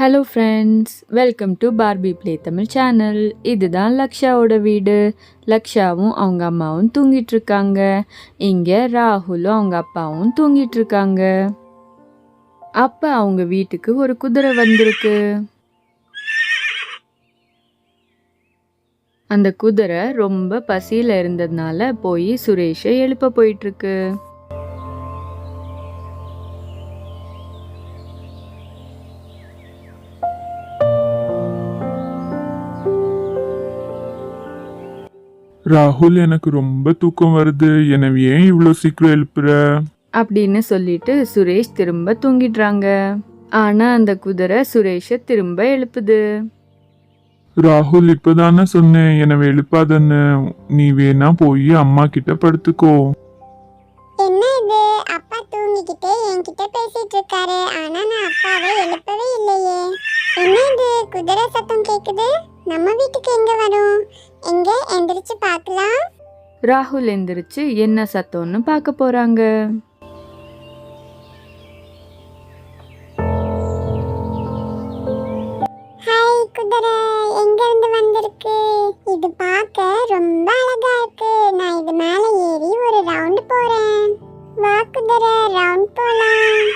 Hello friends, welcome to Barbie play Tamil channel. இதுதான் லக்ஷாவோட வீடு. லக்ஷாவும் அவங்க அம்மாவும் தூங்கிட்டு இருக்காங்க. இங்கே ராகுலும் அவங்க அப்பாவும் தூங்கிட்டு இருக்காங்க. அப்போ அவங்க வீட்டுக்கு ஒரு குதிரை வந்திருக்கு. அந்த குதிரை ரொம்ப பசியில் இருந்ததுனால போய் சுரேஷை எழுப்ப போயிட்டுருக்கு. ராகுல், எனக்கு ரொம்ப தூக்கம் வருது. எனவே ஏன் இவ்வளோ சீக்கிரம் எழுப்புற அப்படின்னு சொல்லிட்டு சுரேஷ் திரும்ப தூங்கிடுறாங்க. ஆனா அந்த குதிரை சுரேஷை திரும்ப எழுப்புது. ராகுல், இப்பதானே சொன்னேன் எனவே எழுப்பாதன்னு. நீ வேணா போய் அம்மா கிட்ட படுத்துக்கோ. என்ன இது, அப்பா தூங்கிக்கிட்டே என்கிட்ட பேசிட்டு இருக்காரு. ஆனா நான் அப்பாவை எழுப்பவே இல்லையே. என்ன இது, குதிரை சத்தம் கேக்குது. நம்ம வீட்டுக்கு எங்க வரும்? எங்க எந்திரிச்சு பார்க்கலாம். ராகுல் எந்திரிச்சு என்ன சத்தம்னு பார்க்க போறாங்க. ஹாய் குதிரை, எங்க இருந்து வந்திருக்கு? இது பார்க்க ரொம்ப அழகா இருக்கு. நான் இது மேல ஏறி ஒரு ரவுண்ட் போறேன். வா குதிரை, ரவுண்ட் போலாம்.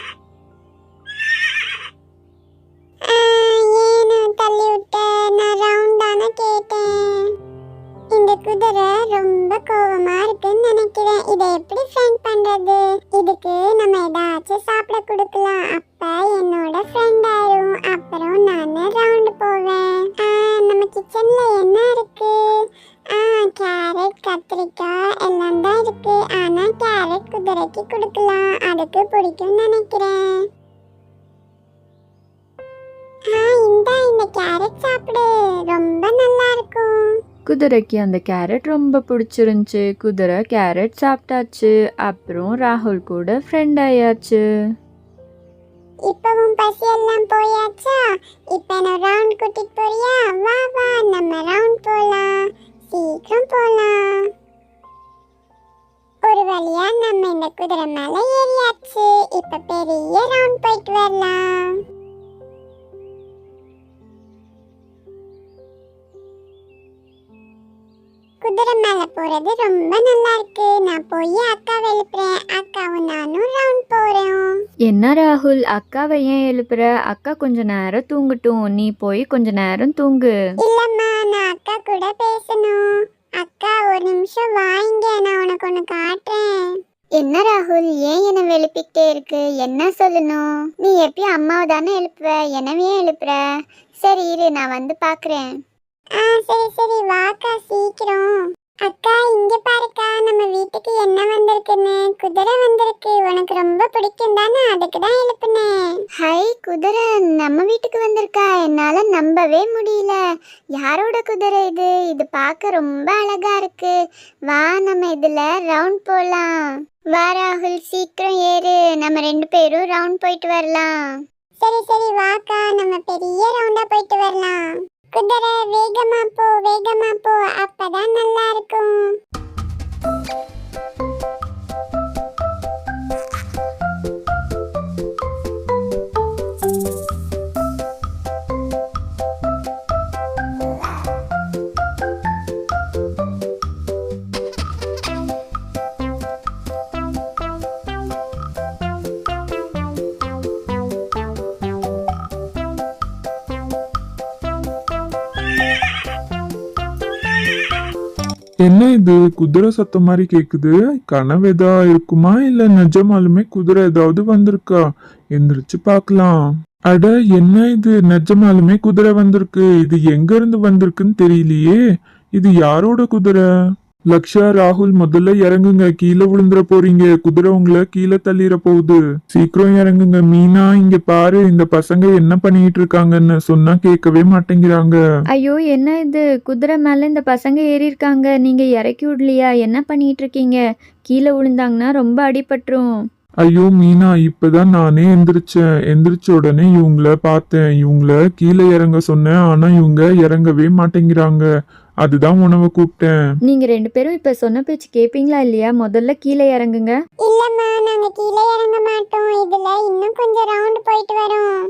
ஏன்னு தள்ளி விட்ட? நான் ரவுண்ட் தானே கேட்டேன். இந்த குதிரை ரொம்ப கோவமா இருக்குன்னு நினைக்கிறேன். இதை எப்படி ஃப்ரெண்ட் பண்றது? இதுக்கு நம்ம ஏதாச்சும் சாப்பிட கொடுக்கலாம். அப்ப என்னோட ஃப்ரெண்ட் ஆயிரும். அப்புறம் நான் ரவுண்ட் போவேன். நம்ம கிச்சன்ல என்ன இருக்கு? கேரட், கத்திரிக்காய் எல்லாம் தான் இருக்கு. ஆனா கேரட் குதிரைக்கு கொடுக்கலாம், அதுக்கு பிடிக்கும் நினைக்கிறேன். இந்த கேரட் சாப்பிடு, ரொம்ப நல்லா இருக்கும். குதிரைக்கு அந்த கேரட் ரொம்ப பிடிச்சிருந்துச்சு. குதிரை கேரட் சாப்பிட்டாச்சு. அப்புறம் ராகுல் கூட ஃப்ரெண்ட் ஆயாச்சு. இப்பவும் பசி எல்லாம் போயாச்சா? இப்ப நான் ரவுண்ட் கூட்டிட்டு போறியா? வா வா, நம்ம ரவுண்ட் போலாம். சீக்கிரம் போலாம். ஒரு வழியா நம்ம இந்த குதிரை மேல ஏறியாச்சு. இப்ப பெரிய ரவுண்ட் போயிட்டு வரலாம். குதிரை மேல போறது ரொம்ப நல்லா இருக்கு. நான் போய் அக்காவை எழுப்புறேன். அக்காவும் நானும் ரவுண்ட் போறோம். என்ன ராகுல், அக்காவை ஏன் எழுப்புற? அக்கா கொஞ்ச நேரம் தூங்கட்டும், நீ போய் கொஞ்ச நேரம் தூங்கு. இல்லம்மா, நான் அக்கா கூட பேசணும். அக்கா ஒரு நிமிஷம் வாங்க, நான் உனக்கு ஒன்று காட்டுறேன். என்ன ராகுல், ஏன் என்ன எழுப்பிக்கிட்டே இருக்கு? என்ன சொல்லணும்? நீ எப்பயும் அம்மாவை தானே எழுப்புவ, எனவே எழுப்புற. சரி இரு, நான் வந்து பார்க்குறேன். சரி சரி, வாக்கா சீக்கிரம். அக்கா இங்க பாருக்கா, நம்ம வீட்டுக்கு என்ன வந்திருக்குன்னு. குதிரை வந்திருக்கு. உனக்கு ரொம்ப பிடிக்கும் தானே, அதுக்கு தான் எழுப்புனேன். ஹை, குதிரை நம்ம வீட்டுக்கு வந்திருக்கா? என்னால நம்பவே முடியல. யாரோட குதிரை இது? இது பார்க்க ரொம்ப அழகா இருக்கு. வா, நம்ம இதுல ரவுண்ட் போலாம். வா ராகுல், சீக்கிரம் ஏறு, நம்ம 2 பேரும் ரவுண்ட் போயிட்டு வரலாம். சரி சரி, வாக்கா, நம்ம பெரிய ரவுண்டா போயிட்டு வரலாம். குதிரை வேகமா போ, வேகமா போ, அப்பதான் நல்லா இருக்கும். என்ன இது, குதிரை சத்தம் மாதிரி கேக்குது? கனவு ஏதா இருக்குமா இல்ல நிஜமாலுமே குதிரை ஏதாவது வந்திருக்கா? எந்திரிச்சு பார்க்கலாம். அட, என்ன இது, நிஜமாலுமே குதிரை வந்திருக்கு. இது எங்க இருந்து வந்திருக்குன்னு தெரியலையே. இது யாரோட குதிரை? லக்ஷா, ராகுல், முதல்ல இறங்குங்க, கீழே விழுந்துற போறீங்க. குதிரை உங்களை கீழே தள்ளிட போகுது. சீக்கிரம் இறங்குங்க. மீனா, இங்க பாரு, இந்த பசங்க என்ன பண்ணிட்டு இருக்காங்கன்னு சொன்னா கேட்கவே மாட்டேங்கிறாங்க. ஐயோ, என்ன இது, குதிரை மேல இந்த பசங்க ஏறி இருக்காங்க. நீங்க இறக்கி விடலையா? என்ன பண்ணிட்டு இருக்கீங்க? கீழே விழுந்தாங்கன்னா ரொம்ப அடிபட்டுரும். ஐயோ மீனா, இப்பதான் நானே எந்திரிச்சேன். எந்திரிச்ச உடனே இவங்கள பார்த்தேன். இவங்கள கீழே இறங்க சொன்னேன், ஆனா இவங்க இறங்கவே மாட்டேங்கிறாங்க. அதுதான் உணவை கூப்பிட்டேன். நீங்க 2 பேரும் இப்ப சொன்ன பேச்சு கேப்பீங்களா இல்லையா? முதல்ல கீழே இறங்குங்க. இல்லம்மா, நாங்க கீழே இறங்க மாட்டோம். இதுல இன்னும் கொஞ்சம் ரவுண்ட் போயிட்டு வரோம்.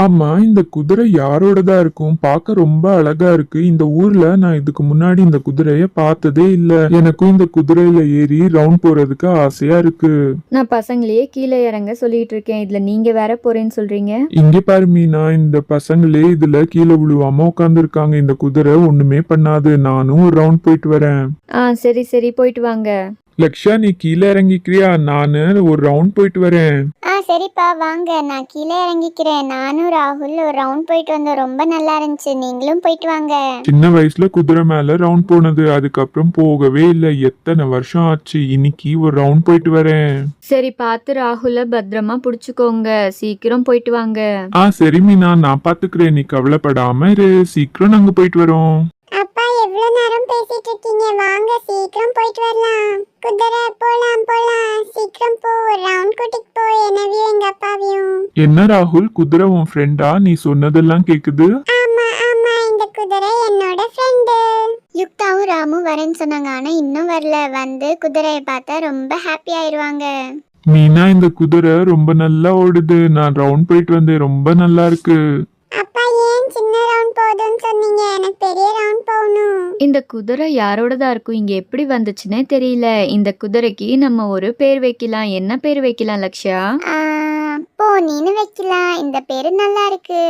ஆமா, இந்த குதிரை யாரோடதா இருக்கும்? பார்க்க ரொம்ப அழகா இருக்கு. இந்த ஊர்ல நான் இதுக்கு முன்னாடி இந்த குதிரைய பார்த்ததே இல்ல. எனக்கும் இந்த குதிரையில ஏறி ரவுண்ட் போறதுக்கு ஆசையா இருக்கு. நான் பசங்களையே கீழே இறங்க சொல்லிட்டு இருக்கேன், இதுல நீங்க வேற போறேன்னு சொல்றீங்க. இங்க பாரு மீனா, இந்த பசங்களே இதுல கீழே விழுவாம உட்காந்துருக்காங்க. இந்த குதிரை ஒண்ணுமே பண்ணாது. நானும் ஒரு ரவுண்ட் போயிட்டு வரேன். சரி சரி, போயிட்டு வாங்க. லக்ஷா, நீ கீழே இறங்கிக்கிறியா? நானு ஒரு ரவுண்ட் போயிட்டு வரேன். சரிப்பா வாங்க, நான் கீழே இறங்கிக்கிறேன். நானும் ராகுல் ஒரு ரவுண்ட் போயிட்டு வந்தோம், ரொம்ப நல்லா இருந்துச்சு. நீங்களும் போயிட்டு வாங்க. சின்ன வயசுல குதிரை மேல ரவுண்ட் போனது, அதுக்கப்புறம் போகவே இல்லை. எத்தனை வருஷம் ஆச்சு. இன்னைக்கு ஒரு ரவுண்ட் போயிட்டு வரேன். சரி, பார்த்து ராகுல பத்திரமா புடிச்சுக்கோங்க, சீக்கிரம் போயிட்டு வாங்க. சரி மீனா, நான் பாத்துக்கிறேன். நீ கவலைப்படாம இரு. சீக்கிரம் நாங்க போயிட்டு வரோம். அப்பா எவ்வளவு நேரம் பேசிட்டு இருக்கீங்க? வாங்க சீக்கிரம் போயிட்டு வரலாம். குதிரை போலாம் போலாம், சீக்கிரம் போ, ரவுண்ட் கூட்டிட்டு போ, என்னவையும் எங்க அப்பாவையும். என்ன ராகுல், குதிரை உன் ஃப்ரெண்டா? நீ சொன்னதெல்லாம் கேக்குது. ஆமா ஆமா, இந்த குதிரை என்னோட ஃப்ரெண்டு. யுக்தாவும் ராமும் வரேன்னு சொன்னாங்க, ஆனா இன்னும் வரல. வந்து குதிரையை பார்த்தா ரொம்ப ஹாப்பி ஆயிருவாங்க. மீனா, இந்த குதிரை ரொம்ப நல்லா ஓடுது. நான் ரவுண்ட் போயிட்டு வந்தேன், ரொம்ப நல்லா இருக்கு. அப்பா ஏன் சின்ன ரவுண்ட் போதும்னு சொன்னீங்க? எனக்கு பெரிய ரவுண்ட் போகணும். இந்த குதிரை யாரோடதா இருக்கும்? இங்க எப்படி வந்துச்சுன்னே தெரியல. இந்த குதிரைக்கு நம்ம ஒரு பேர் வைக்கலாம். என்ன பேர் வைக்கலாம் லக்ஷா? போனின்னு வைக்கலாம். இந்த பேரு நல்லா இருக்கு.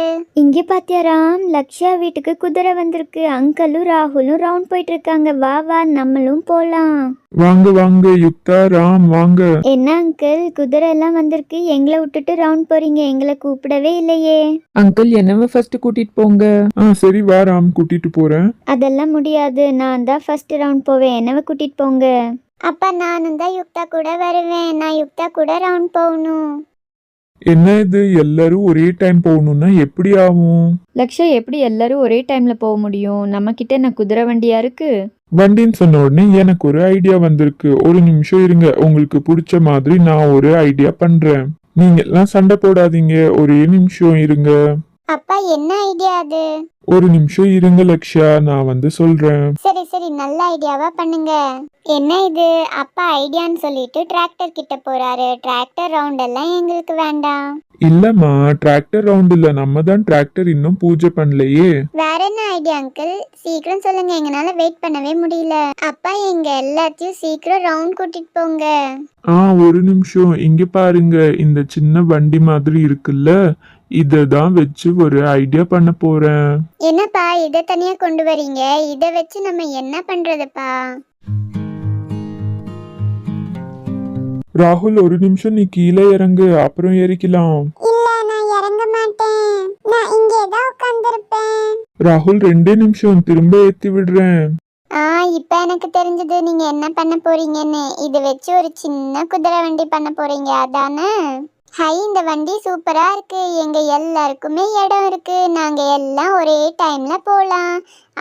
இங்க பாத்தியா ராம், லக்ஷா வீட்டுக்கு குதிரை வந்திருக்கு. அங்கிளும் ராகுலும் ரவுண்ட் போயிட்டு இருக்காங்க. வா வா, நம்மளும் போலாம். வாங்க வாங்க யுக்தா, ராம் வாங்க. என்ன அங்கிள், குதிரை எல்லாம் வந்திருக்கு, எங்களை விட்டுட்டு ரவுண்ட் போறீங்க? எங்களை கூப்பிடவே இல்லையே. அங்கிள், என்னவ ஃபர்ஸ்ட் கூட்டிட்டு போங்க. சரி வா ராம், கூட்டிட்டு போறேன். அதெல்லாம் முடியாது, நான் தான் ஃபர்ஸ்ட் ரவுண்ட் போவேன், என்னவ கூட்டிட்டு போங்க. அப்பா நானும் தான் யுக்தா கூட வருவேன். நான் யுக்தா கூட ரவுண்ட் போகணும். என்ன இது, எல்லாரும் ஒரே டைம் போகணும்னா எப்படி ஆகும்? லக்ஷா, எப்படி எல்லாரும் ஒரே டைம்ல போக முடியும்? நம்ம கிட்ட என்ன குதிரை வண்டியா இருக்கு? வண்டின்னு சொன்ன உடனே எனக்கு ஒரு ஐடியா வந்திருக்கு. ஒரு நிமிஷம் இருங்க, உங்களுக்கு பிடிச்ச மாதிரி நான் ஒரு ஐடியா பண்றேன். நீங்க எல்லாம் சண்டை போடாதீங்க, ஒரே நிமிஷம் இருங்க. அப்பா என்ன ஐடியா அது? ஒரு நிமிஷம் இருங்க லக்ஷா, நான் வந்து சொல்றேன். சரி சரி, நல்ல ஐடியாவா பண்ணுங்க. என்ன இது, அப்பா ஐடியான்னு சொல்லிட்டு டிராக்டர் கிட்ட போறாரு. டிராக்டர் ரவுண்ட் எல்லாம் எங்களுக்கு வேண்டாம். இல்லம்மா, டிராக்டர் ரவுண்ட் இல்ல, நம்ம தான் டிராக்டர் இன்னும் பூஜை பண்ணலையே. வேற என்ன ஐடியா அங்கிள்? சீக்கிரம் சொல்லுங்க, எங்கனால வெயிட் பண்ணவே முடியல. அப்பா எங்க எல்லாத்தையும் சீக்கிரம் ரவுண்ட் கூட்டிட்டு போங்க. ஒரு நிமிஷம், இங்க பாருங்க, இந்த சின்ன வண்டி மாதிரி இருக்குல்ல, இததான் வச்சு ஒரு ஐடியா பண்ண போறேன். என்னப்பா இத தனியா கொண்டு வரீங்க? இத வச்சு நம்ம என்ன பண்றதுப்பா? ராகுல், ஒரு நிமிஷம் நீ கீழே இறங்கு, அப்புறம் ஏறிக்கலாம். இல்ல, நான் இறங்க மாட்டேன். நான் இங்கே தான் உட்கார்ந்திருப்பேன். ராகுல், 2 நிமிஷம், திரும்ப ஏத்தி விடுறேன். இப்ப எனக்கு தெரிஞ்சது நீங்க என்ன பண்ண போறீங்கன்னு. இது வச்சு ஒரு சின்ன குதிரை வண்டி பண்ண போறீங்க, அதானே? ஹை, இந்த வண்டி சூப்பரா இருக்கு. எங்க எல்லாருக்குமே இடம் இருக்கு. நாங்க எல்லாம் ஒரே டைம்ல போலாம்.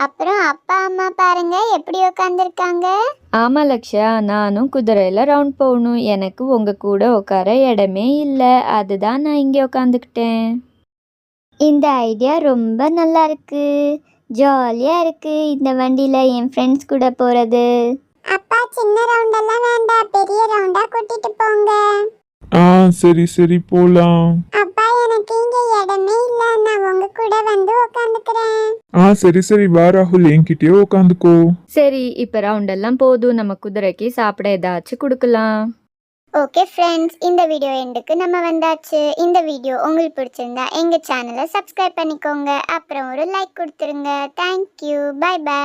அப்புறம் அப்பா அம்மா பாருங்க எப்படி உட்காந்துருக்காங்க. ஆமா லக்ஷா, நானும் குதிரையில ரவுண்ட் போகணும். எனக்கு உங்க கூட உட்கார இடமே இல்லை, அதுதான் நான் இங்கே உட்காந்துக்கிட்டேன். இந்த ஐடியா ரொம்ப நல்லா இருக்கு, ஜாலியா இருக்கு இந்த வண்டியில என் ஃப்ரெண்ட்ஸ் கூட போறது. அப்பா சின்ன ரவுண்ட் எல்லாம் வேண்டாம், பெரிய ரவுண்டா கூட்டிட்டு போங்க. சரி சரி போலாம். அப்பா எனக்கு இங்க இடமே இல்ல, நான் உங்க கூட வந்து உட்காந்துக்கிறேன். சரி சரி வா ராகுல், என்கிட்டயே உட்காந்துக்கோ. சரி, இப்ப ரவுண்ட் எல்லாம் போதும், நம்ம குதிரைக்கு சாப்பிட ஏதாச்சும் கொடுக்கலாம். ஓகே ஃப்ரெண்ட்ஸ், இந்த வீடியோ எண்டுக்கு நம்ம வந்தாச்சு. இந்த வீடியோ உங்களுக்கு பிடிச்சிருந்தா எங்க சேனலை சப்ஸ்கிரைப் பண்ணிக்கோங்க, அப்புறம் ஒரு லைக் கொடுத்துருங்க. Thank you, bye by.